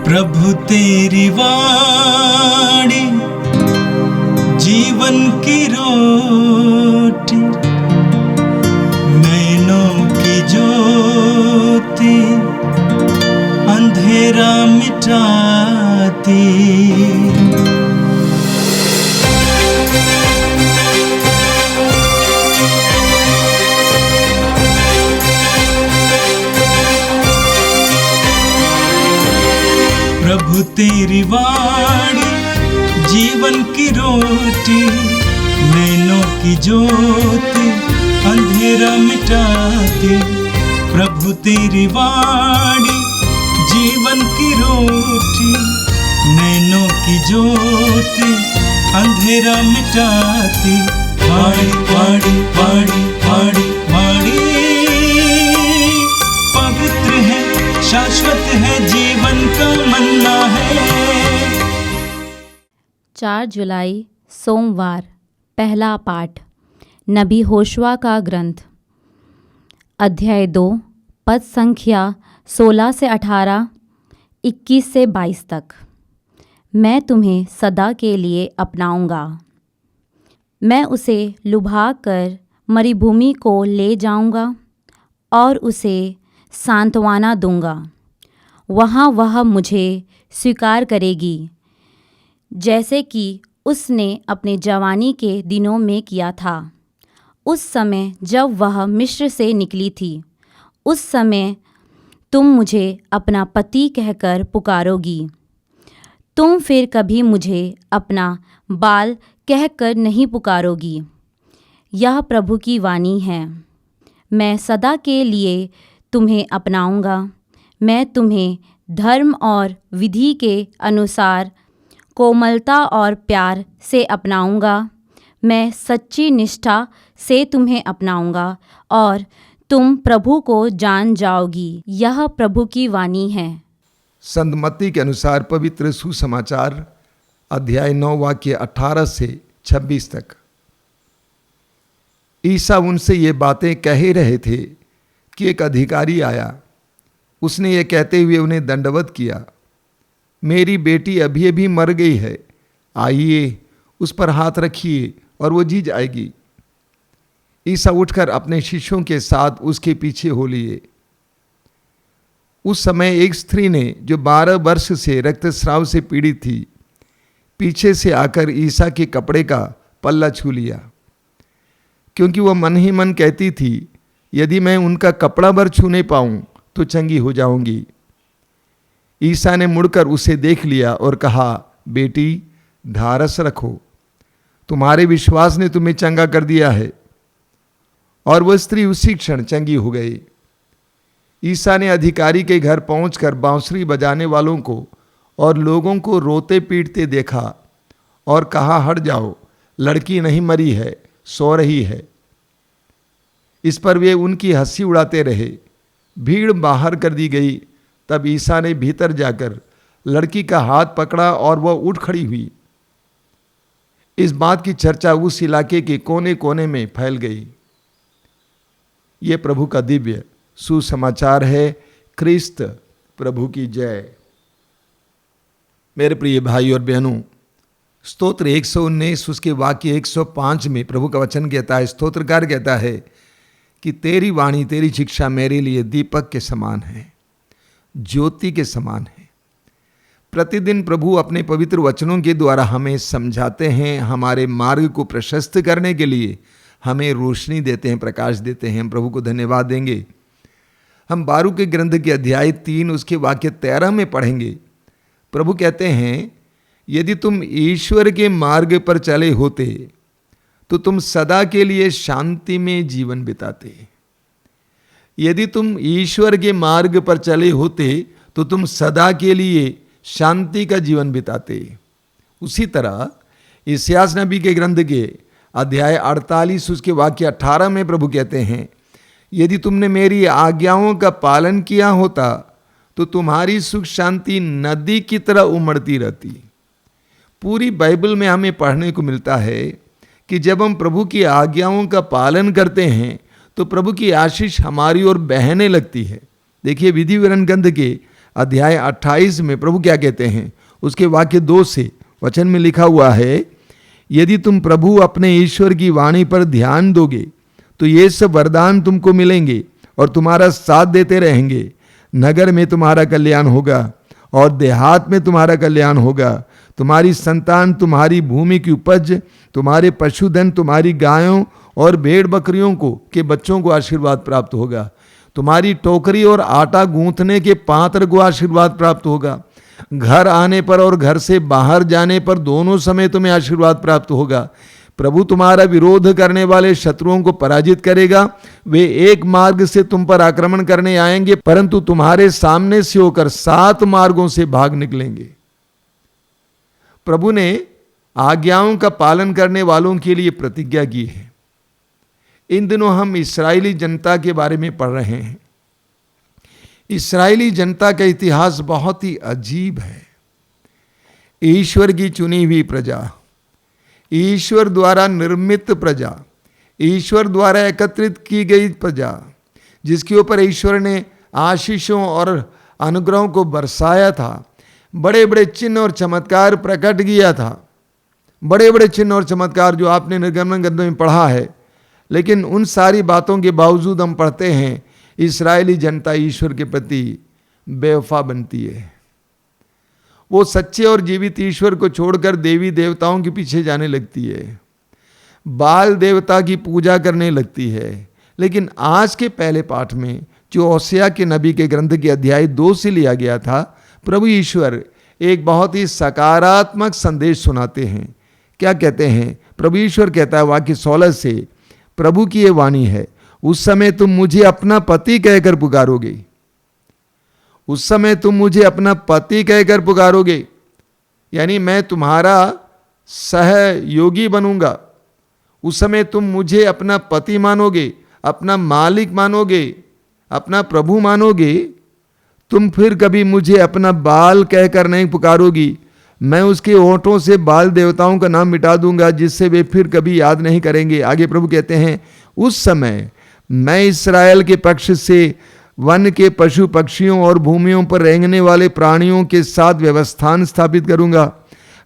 प्रभु तेरी वाणी जीवन की रोटी, नैनों की ज्योति अंधेरा मिटाती। प्रभु तेरी वाणी जीवन की रोटी, नैनों की ज्योति अंधेरा मिटाती। प्रभु तेरी वाणी जीवन की रोटी, नैनों की ज्योति अंधेरा मिटाती। वाणी वाणी वाणी वाणी वाणी पवित्र है, शाश्वत है, जीवन का मन्ना है। 4 जुलाई सोमवार। पहला पाठ नबी होशुआ का ग्रंथ, अध्याय 2, पद संख्या 16 से 18, 21 से 22 तक। मैं तुम्हें सदा के लिए अपनाऊंगा, मैं उसे लुभा कर मरुभूमि को ले जाऊंगा और उसे सांत्वना दूंगा। वहाँ वह मुझे स्वीकार करेगी, जैसे कि उसने अपने जवानी के दिनों में किया था, उस समय जब वह मिस्र से निकली थी। उस समय तुम मुझे अपना पति कहकर पुकारोगी। तुम फिर कभी मुझे अपना बाल कहकर नहीं पुकारोगी। यह प्रभु की वाणी है। मैं सदा के लिए तुम्हें अपनाऊंगा, मैं तुम्हें धर्म और विधि के अनुसार कोमलता और प्यार से अपनाऊंगा। मैं सच्ची निष्ठा से तुम्हें अपनाऊंगा और तुम प्रभु को जान जाओगी। यह प्रभु की वाणी है। संत मत्ती के अनुसार पवित्र सुसमाचार अध्याय 9 वाक्य 18 से 26 तक। ईसा उनसे ये बातें कह ही रहे थे कि एक अधिकारी आया। उसने ये कहते हुए उन्हें दंडवत किया, मेरी बेटी अभी अभी मर गई है, आइए उस पर हाथ रखिए और वो जी जाएगी। ईसा उठकर अपने शिष्यों के साथ उसके पीछे हो लिए। उस समय एक स्त्री ने जो 12 वर्ष से रक्तस्राव से पीड़ित थी, पीछे से आकर ईसा के कपड़े का पल्ला छू लिया, क्योंकि वह मन ही मन कहती थी, यदि मैं उनका कपड़ा भर छूने पाऊं तो चंगी हो जाऊंगी। ईसा ने मुड़कर उसे देख लिया और कहा, बेटी ढारस रखो, तुम्हारे विश्वास ने तुम्हें चंगा कर दिया है। और वह स्त्री उसी क्षण चंगी हो गई। ईसा ने अधिकारी के घर पहुंचकर बांसुरी बजाने वालों को और लोगों को रोते पीटते देखा और कहा, हट जाओ, लड़की नहीं मरी है, सो रही है। इस पर वे उनकी हंसी उड़ाते रहे। भीड़ बाहर कर दी गई। तब ईसा ने भीतर जाकर लड़की का हाथ पकड़ा और वह उठ खड़ी हुई। इस बात की चर्चा उस इलाके के कोने कोने में फैल गई। ये प्रभु का दिव्य सुसमाचार है। क्रिस्त प्रभु की जय। मेरे प्रिय भाई और बहनों, स्तोत्र 119 उसके वाक्य 105 में प्रभु का वचन कहता है, स्तोत्रकार कहता है कि तेरी वाणी, तेरी शिक्षा मेरे लिए दीपक के समान है, ज्योति के समान है। प्रतिदिन प्रभु अपने पवित्र वचनों के द्वारा हमें समझाते हैं, हमारे मार्ग को प्रशस्त करने के लिए हमें रोशनी देते हैं, प्रकाश देते हैं। हम प्रभु को धन्यवाद देंगे। हम बारूक के ग्रंथ के अध्याय 3 उसके वाक्य 13 में पढ़ेंगे। प्रभु कहते हैं, यदि तुम ईश्वर के मार्ग पर चले होते तो तुम सदा के लिए शांति में जीवन बिताते। यदि तुम ईश्वर के मार्ग पर चले होते तो तुम सदा के लिए शांति का जीवन बिताते। उसी तरह इस्यास नबी के ग्रंथ के अध्याय 48 उसके वाक्य 18 में प्रभु कहते हैं, यदि तुमने मेरी आज्ञाओं का पालन किया होता तो तुम्हारी सुख शांति नदी की तरह उमड़ती रहती। पूरी बाइबल में हमें पढ़ने को मिलता है कि जब हम प्रभु की आज्ञाओं का पालन करते हैं तो प्रभु की आशीष हमारी ओर बहने लगती है। देखिए विधि विवरण ग्रंथ के अध्याय 28 में प्रभु क्या कहते हैं, उसके वाक्य 2 से वचन में लिखा हुआ है, यदि तुम प्रभु अपने ईश्वर की वाणी पर ध्यान दोगे तो ये सब वरदान तुमको मिलेंगे और तुम्हारा साथ देते रहेंगे। नगर में तुम्हारा कल्याण होगा और देहात में तुम्हारा कल्याण होगा। तुम्हारी संतान, तुम्हारी भूमि की उपज, तुम्हारे पशुधन, तुम्हारी गायों और भेड़ बकरियों को के बच्चों को आशीर्वाद प्राप्त होगा। तुम्हारी टोकरी और आटा गूंथने के पात्र को आशीर्वाद प्राप्त होगा। घर आने पर और घर से बाहर जाने पर दोनों समय तुम्हें आशीर्वाद प्राप्त होगा। प्रभु तुम्हारा विरोध करने वाले शत्रुओं को पराजित करेगा। वे एक मार्ग से तुम पर आक्रमण करने आएंगे, परंतु तुम्हारे सामने से होकर 7 मार्गों से भाग निकलेंगे। प्रभु ने आज्ञाओं का पालन करने वालों के लिए प्रतिज्ञा की है। इन दिनों हम इस्राएली जनता के बारे में पढ़ रहे हैं। इस्राएली जनता का इतिहास बहुत ही अजीब है। ईश्वर की चुनी हुई प्रजा, ईश्वर द्वारा निर्मित प्रजा, ईश्वर द्वारा एकत्रित की गई प्रजा, जिसके ऊपर ईश्वर ने आशीषों और अनुग्रहों को बरसाया था। बड़े बड़े चिन्ह और चमत्कार प्रकट किया था, बड़े बड़े चिन्ह और चमत्कार जो आपने निर्गमन ग्रंथ में पढ़ा है। लेकिन उन सारी बातों के बावजूद हम पढ़ते हैं इस्राएली जनता ईश्वर के प्रति बेवफा बनती है। वो सच्चे और जीवित ईश्वर को छोड़कर देवी देवताओं के पीछे जाने लगती है, बाल देवता की पूजा करने लगती है। लेकिन आज के पहले पाठ में जो होसिया के नबी के ग्रंथ के अध्याय 2 से लिया गया था, प्रभु ईश्वर एक बहुत ही सकारात्मक संदेश सुनाते हैं। क्या कहते हैं? प्रभु ईश्वर कहता है वाक्य 16 से, प्रभु की ये वाणी है, उस समय तुम मुझे अपना पति कहकर पुकारोगे। उस समय तुम मुझे अपना पति कहकर पुकारोगे, यानी मैं तुम्हारा सहयोगी बनूंगा। उस समय तुम मुझे अपना पति मानोगे, अपना मालिक मानोगे, अपना प्रभु मानोगे। तुम फिर कभी मुझे अपना बाल कहकर नहीं पुकारोगी। मैं उसके होठों से बाल देवताओं का नाम मिटा दूंगा, जिससे वे फिर कभी याद नहीं करेंगे। आगे प्रभु कहते हैं, उस समय मैं इस्राएल के पक्ष से वन के पशु पक्षियों और भूमियों पर रेंगने वाले प्राणियों के साथ व्यवस्थान स्थापित करूंगा।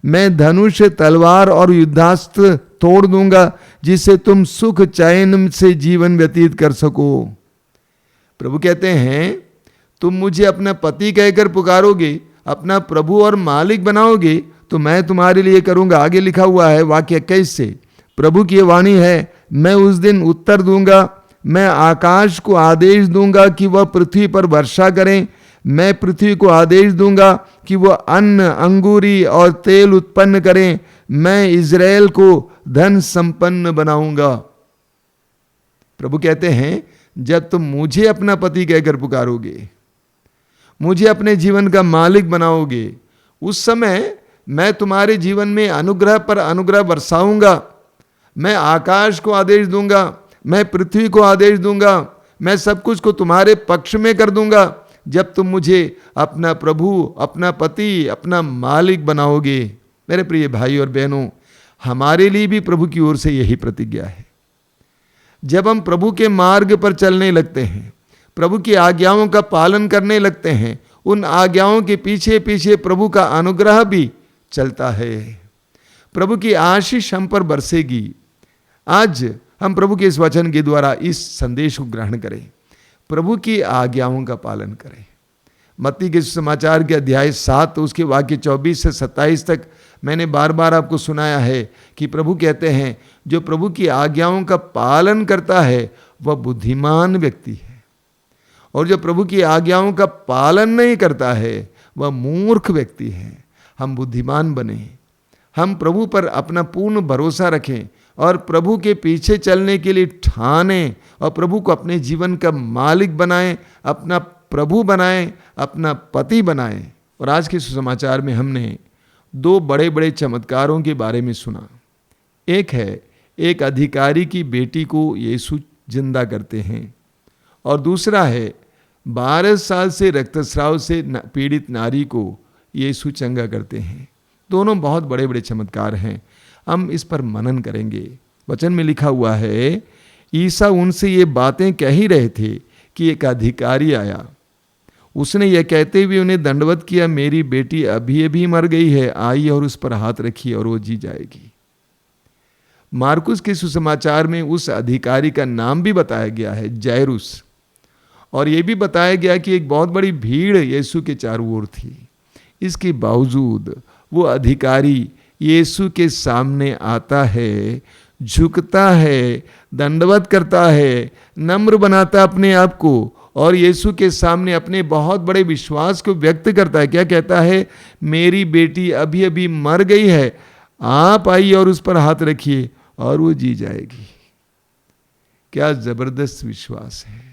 मैं धनुष, तलवार और युद्धास्त्र तोड़ दूंगा, जिससे तुम सुख चैन से जीवन व्यतीत कर सको। प्रभु कहते हैं, तुम मुझे अपना पति कहकर पुकारोगे, अपना प्रभु और मालिक बनाओगे, तो मैं तुम्हारे लिए करूंगा। आगे लिखा हुआ है वाक्य 21 से, प्रभु की वाणी है, मैं उस दिन उत्तर दूंगा। मैं आकाश को आदेश दूंगा कि वह पृथ्वी पर वर्षा करें। मैं पृथ्वी को आदेश दूंगा कि वह अन्न, अंगूरी और तेल उत्पन्न करें। मैं इज़राइल को धन संपन्न बनाऊंगा। प्रभु कहते हैं, जब तुम मुझे अपना पति कहकर पुकारोगे, मुझे अपने जीवन का मालिक बनाओगे, उस समय मैं तुम्हारे जीवन में अनुग्रह पर अनुग्रह बरसाऊंगा। मैं आकाश को आदेश दूंगा, मैं पृथ्वी को आदेश दूंगा, मैं सब कुछ को तुम्हारे पक्ष में कर दूंगा, जब तुम मुझे अपना प्रभु, अपना पति, अपना मालिक बनाओगे। मेरे प्रिय भाई और बहनों, हमारे लिए भी प्रभु की ओर से यही प्रतिज्ञा है। जब हम प्रभु के मार्ग पर चलने लगते हैं, प्रभु की आज्ञाओं का पालन करने लगते हैं, उन आज्ञाओं के पीछे पीछे प्रभु का अनुग्रह भी चलता है। प्रभु की आशीष हम पर बरसेगी। आज हम प्रभु के इस वचन के द्वारा इस संदेश को ग्रहण करें, प्रभु की आज्ञाओं का पालन करें। मत्ती के समाचार के अध्याय 7 उसके वाक्य 24 से 27 तक मैंने बार बार आपको सुनाया है कि प्रभु कहते हैं, जो प्रभु की आज्ञाओं का पालन करता है वह बुद्धिमान व्यक्ति है, और जो प्रभु की आज्ञाओं का पालन नहीं करता है वह मूर्ख व्यक्ति है। हम बुद्धिमान बने, हम प्रभु पर अपना पूर्ण भरोसा रखें और प्रभु के पीछे चलने के लिए ठानें और प्रभु को अपने जीवन का मालिक बनाएं, अपना प्रभु बनाएं, अपना पति बनाएं। और आज के सुसमाचार में हमने 2 बड़े बड़े चमत्कारों के बारे में सुना। एक है, एक अधिकारी की बेटी को यीशु जिंदा करते हैं, और दूसरा है 12 साल से रक्तस्राव से पीड़ित नारी को यीशु चंगा करते हैं। दोनों बहुत बड़े बड़े चमत्कार हैं। हम इस पर मनन करेंगे। वचन में लिखा हुआ है, ईसा उनसे ये बातें कह ही रहे थे कि एक अधिकारी आया। उसने यह कहते हुए उन्हें दंडवत किया, मेरी बेटी अभी अभी मर गई है, आइए और उस पर हाथ रखिए और वो जी जाएगी। मार्कुस के सुसमाचार में उस अधिकारी का नाम भी बताया गया है, जायरुस। और यह भी बताया गया कि एक बहुत बड़ी भीड़ यीशु के चारों ओर थी। इसके बावजूद वो अधिकारी यीशु के सामने आता है, झुकता है, दंडवत करता है, नम्र बनाता अपने आप को और यीशु के सामने अपने बहुत बड़े विश्वास को व्यक्त करता है। क्या कहता है? मेरी बेटी अभी अभी मर गई है, आप आइए और उस पर हाथ रखिए और वो जी जाएगी। क्या जबरदस्त विश्वास है।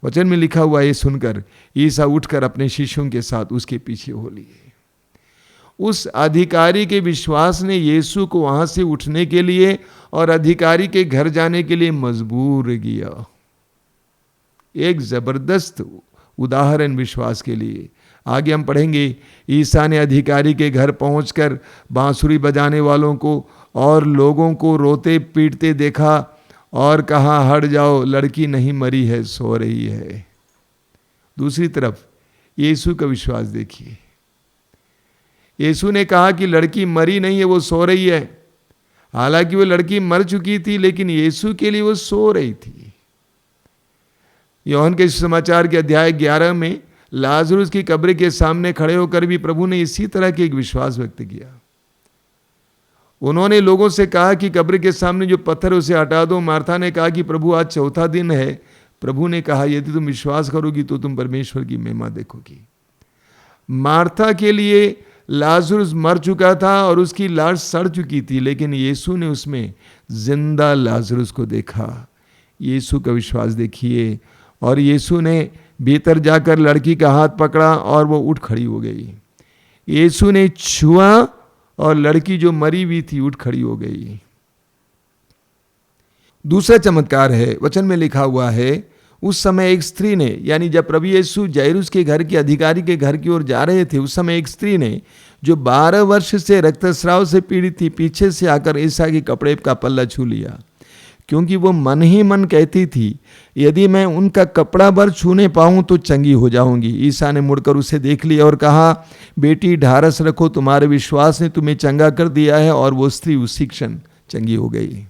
वचन में लिखा हुआ ये सुनकर ईसा उठकर अपने शिष्यों के साथ उसके पीछे हो लिए। उस अधिकारी के विश्वास ने यीशु को वहां से उठने के लिए और अधिकारी के घर जाने के लिए मजबूर किया। एक जबरदस्त उदाहरण विश्वास के लिए। आगे हम पढ़ेंगे, ईसा ने अधिकारी के घर पहुंचकर बांसुरी बजाने वालों को और लोगों को रोते पीटते देखा और कहा, हट जाओ, लड़की नहीं मरी है, सो रही है। दूसरी तरफ यीशु का विश्वास देखिए। यीशु ने कहा कि लड़की मरी नहीं है, वो सो रही है। हालांकि वो लड़की मर चुकी थी, लेकिन यीशु के लिए वो सो रही थी। यूहन्ना के समाचार के अध्याय 11 में लाजरुस की कब्र के सामने खड़े होकर भी प्रभु ने इसी तरह के एक विश्वास व्यक्त किया। उन्होंने लोगों से कहा कि कब्र के सामने जो पत्थर उसे हटा दो। मार्था ने कहा कि प्रभु आज चौथा दिन है। प्रभु ने कहा, यदि तुम विश्वास करोगी तो तुम परमेश्वर की महिमा देखोगी। मार्था के लिए लाजरुस मर चुका था और उसकी लाश सड़ चुकी थी, लेकिन यीशु ने उसमें जिंदा लाजरुस को देखा। यीशु का विश्वास देखिए। और यीशु ने भीतर जाकर लड़की का हाथ पकड़ा और वो उठ खड़ी हो गई। यीशु ने छुआ और लड़की जो मरी हुई थी उठ खड़ी हो गई। दूसरा चमत्कार है, वचन में लिखा हुआ है, उस समय एक स्त्री ने, यानी जब प्रभु यीशु जायरुस के घर के अधिकारी के घर की ओर जा रहे थे, उस समय एक स्त्री ने जो 12 वर्ष से रक्तस्राव से पीड़ित थी, पीछे से आकर ईसा के कपड़े का पल्ला छू लिया, क्योंकि वो मन ही मन कहती थी, यदि मैं उनका कपड़ा भर छूने पाऊं तो चंगी हो जाऊंगी। ईसा ने मुड़कर उसे देख लिया और कहा, बेटी ढारस रखो, तुम्हारे विश्वास ने तुम्हें चंगा कर दिया है। और वो स्त्री उसी क्षण चंगी हो गई।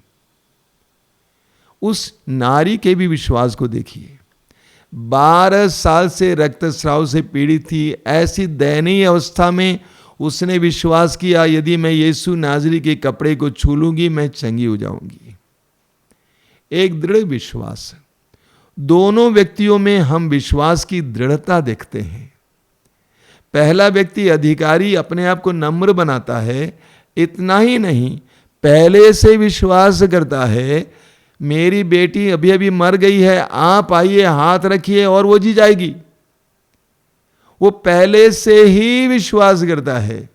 उस नारी के भी विश्वास को देखिए। 12 साल से रक्तस्राव से पीड़ित थी। ऐसी दयनीय अवस्था में उसने विश्वास किया, यदि मैं यीशु नाजरी के कपड़े को छू लूंगी मैं चंगी हो जाऊंगी। एक दृढ़ विश्वास। दोनों व्यक्तियों में हम विश्वास की दृढ़ता देखते हैं। पहला व्यक्ति अधिकारी अपने आप को नम्र बनाता है। इतना ही नहीं, पहले से विश्वास करता है, मेरी बेटी अभी अभी मर गई है, आप आइए, हाथ रखिए और वो जी जाएगी। वो पहले से ही विश्वास करता है,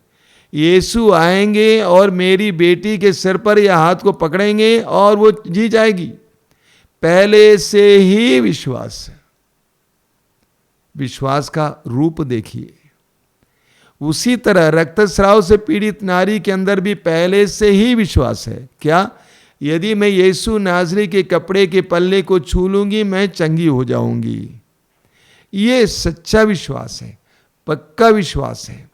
यीशु आएंगे और मेरी बेटी के सिर पर या हाथ को पकड़ेंगे और वो जी जाएगी। पहले से ही विश्वास। विश्वास का रूप देखिए। उसी तरह रक्तस्राव से पीड़ित नारी के अंदर भी पहले से ही विश्वास है। क्या? यदि मैं यीशु नाजरी के कपड़े के पल्ले को छू लूंगी मैं चंगी हो जाऊंगी। ये सच्चा विश्वास है, पक्का विश्वास है।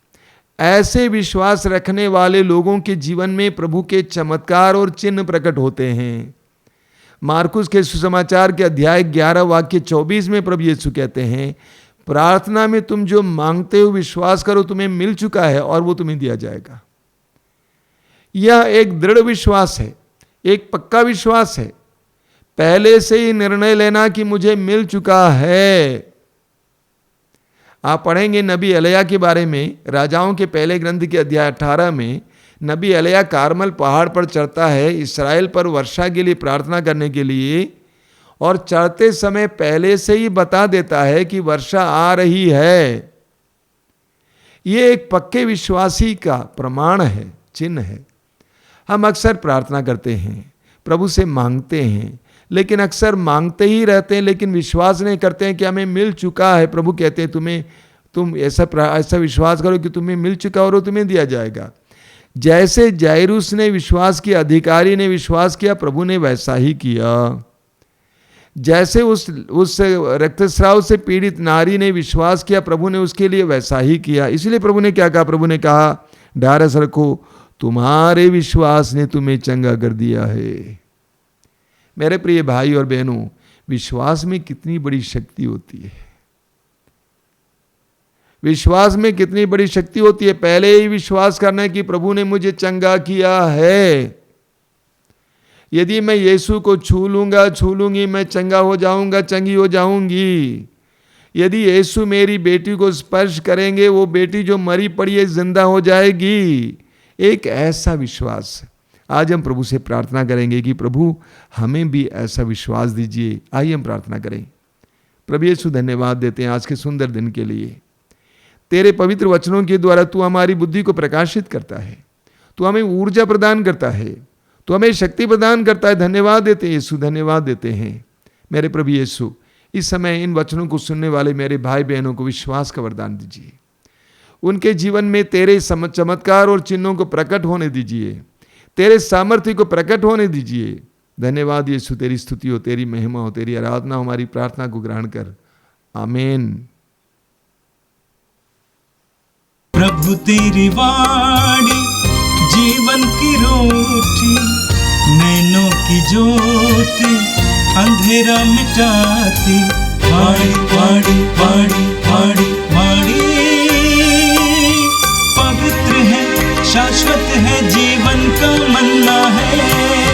ऐसे विश्वास रखने वाले लोगों के जीवन में प्रभु के चमत्कार और चिन्ह प्रकट होते हैं। मार्कुस के सुसमाचार के अध्याय 11 वाक्य 24 में प्रभु यीशु कहते हैं, प्रार्थना में तुम जो मांगते हो विश्वास करो तुम्हें मिल चुका है और वो तुम्हें दिया जाएगा। यह एक दृढ़ विश्वास है, एक पक्का विश्वास है। पहले से ही निर्णय लेना कि मुझे मिल चुका है। आप पढ़ेंगे नबी एलिय्याह के बारे में, राजाओं के पहले ग्रंथ के अध्याय 18 में। नबी एलिय्याह कार्मल पहाड़ पर चढ़ता है इस्राएल पर वर्षा के लिए प्रार्थना करने के लिए, और चढ़ते समय पहले से ही बता देता है कि वर्षा आ रही है। ये एक पक्के विश्वासी का प्रमाण है, चिन्ह है। हम अक्सर प्रार्थना करते हैं, प्रभु से मांगते हैं, लेकिन अक्सर मांगते ही रहते हैं लेकिन विश्वास नहीं करते हैं कि हमें मिल चुका है। प्रभु कहते हैं तुम ऐसा विश्वास करो कि तुम्हें मिल चुका और वो तुम्हें दिया जाएगा। जैसे जायरुस ने विश्वास किया, अधिकारी ने विश्वास किया, प्रभु ने वैसा ही किया। जैसे उस रक्तस्राव से पीड़ित नारी ने विश्वास किया, प्रभु ने उसके लिए वैसा ही किया। इसलिए प्रभु ने क्या कहा? प्रभु ने कहा ढारस रखो, तुम्हारे विश्वास ने तुम्हें चंगा कर दिया है। मेरे प्रिय भाई और बहनों, विश्वास में कितनी बड़ी शक्ति होती है। विश्वास में कितनी बड़ी शक्ति होती है। पहले ही विश्वास करना है कि प्रभु ने मुझे चंगा किया है। यदि मैं यीशु को छू लूंगी, मैं चंगा हो जाऊंगा, चंगी हो जाऊंगी। यदि यीशु मेरी बेटी को स्पर्श करेंगे, वो बेटी जो मरी पड़ी है जिंदा हो जाएगी। एक ऐसा विश्वास आज हम प्रभु से प्रार्थना करेंगे कि प्रभु हमें भी ऐसा विश्वास दीजिए। आइए हम प्रार्थना करें। प्रभु यीशु, धन्यवाद देते हैं आज के सुंदर दिन के लिए। तेरे पवित्र वचनों के द्वारा तू हमारी बुद्धि को प्रकाशित करता है, तू हमें ऊर्जा प्रदान करता है, तू हमें शक्ति प्रदान करता है। धन्यवाद देते हैं यीशु, धन्यवाद देते हैं। मेरे प्रभु यीशु, इस समय इन वचनों को सुनने वाले मेरे भाई बहनों को विश्वास का वरदान दीजिए। उनके जीवन में तेरे चमत्कार और चिन्हों को प्रकट होने दीजिए, तेरे सामर्थ्य को प्रकट होने दीजिए। धन्यवाद यीशु, तेरी स्तुति हो, तेरी महिमा हो, तेरी आराधना हो। हमारी प्रार्थना को ग्रहण कर, आमीन। प्रभु तेरी वाणी जीवन की रोटी, नैनों की ज्योति अंधेरा मिटाती। वाणी वाणी वाणी वाणी वाणी पवित्र है, शाश्वत है, जीवन का मन्ना है।